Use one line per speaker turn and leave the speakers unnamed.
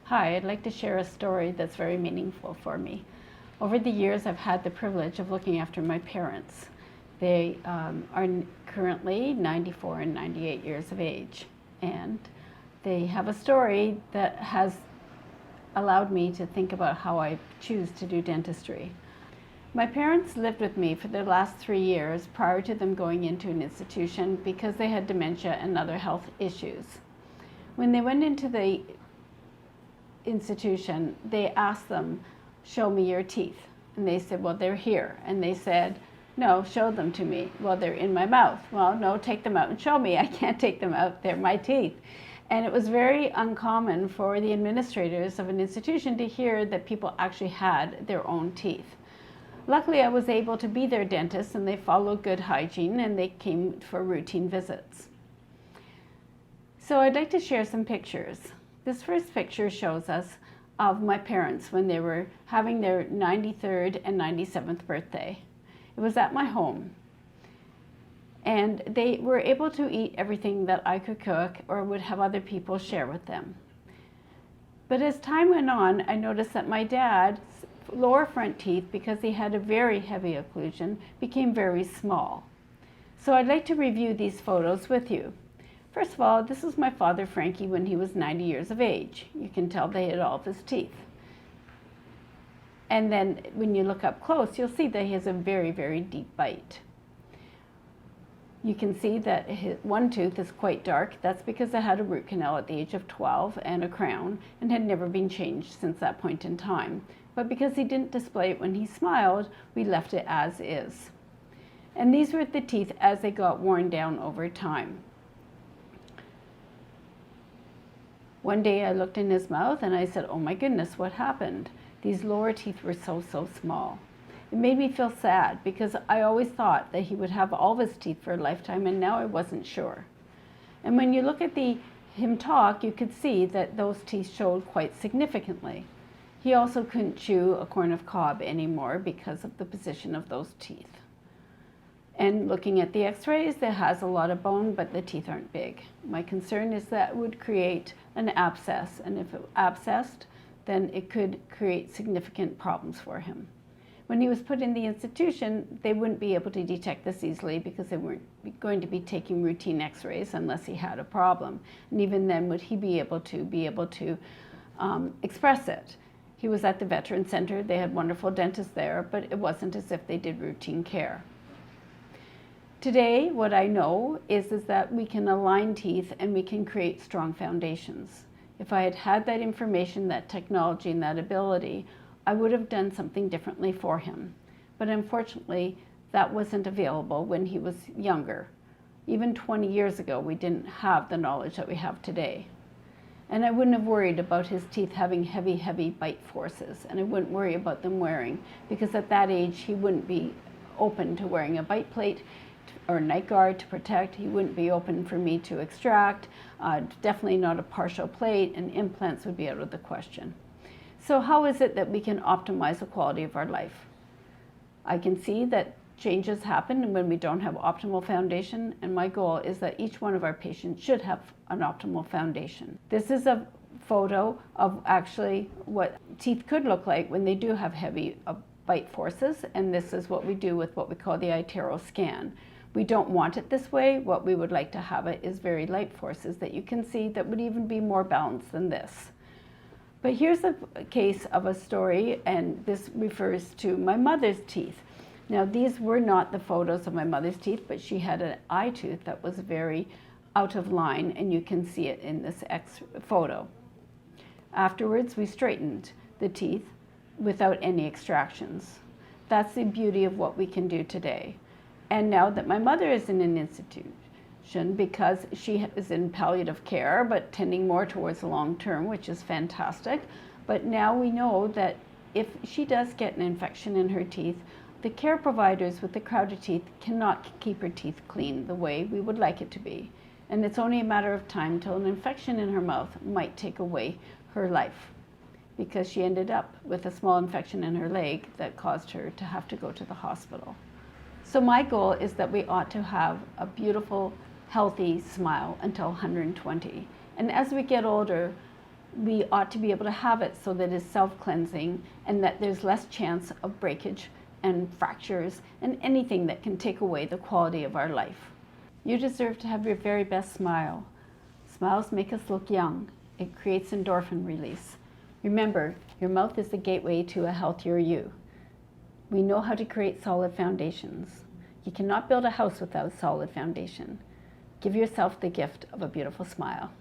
Hi, I'd like to share a story that's very meaningful for me. Over the years, I've had the privilege of looking after my parents. They are currently 94 and 98 years of age, and they have a story that has allowed me to think about how I choose to do dentistry. My parents lived with me for the last 3 years prior to them going into an institution because they had dementia and other health issues. When they went into the institution, they asked them, "Show me your teeth." And they said, "Well, they're here." And they said, "No, show them to me." "Well, they're in my mouth." "Well, no, take them out and show me." "I can't take them out, they're my teeth." And it was very uncommon for the administrators of an institution to hear that people actually had their own teeth. Luckily, I was able to be their dentist, and they followed good hygiene, and they came for routine visits. So I'd like to share some pictures. This first picture shows us of my parents when they were having their 93rd and 97th birthday. It was at my home. And they were able to eat everything that I could cook or would have other people share with them. But as time went on, I noticed that my dad's lower front teeth, because he had a very heavy occlusion, became very small. So I'd like to review these photos with you. First of all, this is my father, Frankie, when he was 90 years of age. You can tell they had all of his teeth. And then when you look up close, you'll see that he has a very, very deep bite. You can see that his one tooth is quite dark. That's because I had a root canal at the age of 12 and a crown and had never been changed since that point in time. But because he didn't display it when he smiled, we left it as is. And these were the teeth as they got worn down over time. One day I looked in his mouth and I said, "Oh my goodness, what happened?" These lower teeth were so small. It made me feel sad because I always thought that he would have all of his teeth for a lifetime, and now I wasn't sure. And when you look at him talk, you could see that those teeth showed quite significantly. He also couldn't chew a corn of cob anymore because of the position of those teeth. And looking at the x-rays, it has a lot of bone, but the teeth aren't big. My concern is that it would create an abscess, and if it abscessed, then it could create significant problems for him. When he was put in the institution, they wouldn't be able to detect this easily because they weren't going to be taking routine x-rays unless he had a problem. And even then, would he be able to express it? He was at the Veteran Center. They had wonderful dentists there, but it wasn't as if they did routine care. Today, what I know is that we can align teeth and we can create strong foundations. If I had had that information, that technology, and that ability, I would have done something differently for him. But unfortunately, that wasn't available when he was younger. Even 20 years ago, we didn't have the knowledge that we have today. And I wouldn't have worried about his teeth having heavy bite forces, and I wouldn't worry about them wearing, because at that age, he wouldn't be open to wearing a bite plate or night guard to protect. He wouldn't be open for me to extract, definitely not a partial plate, and implants would be out of the question. So how is it that we can optimize the quality of our life? I can see that changes happen when we don't have optimal foundation, and my goal is that each one of our patients should have an optimal foundation. This is a photo of actually what teeth could look like when they do have heavy bite forces, and this is what we do with what we call the iTero scan. We don't want it this way. What we would like to have it is very light forces that you can see that would even be more balanced than this. But here's a case of a story, and this refers to my mother's teeth. Now, these were not the photos of my mother's teeth, but she had an eye tooth that was very out of line, and you can see it in this photo. Afterwards, we straightened the teeth without any extractions. That's the beauty of what we can do today. And now that my mother is in an institution, because she is in palliative care, but tending more towards the long term, which is fantastic, but now we know that if she does get an infection in her teeth, the care providers with the crowded teeth cannot keep her teeth clean the way we would like it to be. And it's only a matter of time till an infection in her mouth might take away her life, because she ended up with a small infection in her leg that caused her to have to go to the hospital. So my goal is that we ought to have a beautiful, healthy smile until 120. And as we get older, we ought to be able to have it so that it's self-cleansing and that there's less chance of breakage and fractures and anything that can take away the quality of our life. You deserve to have your very best smile. Smiles make us look young. It creates endorphin release. Remember, your mouth is the gateway to a healthier you. We know how to create solid foundations. You cannot build a house without a solid foundation. Give yourself the gift of a beautiful smile.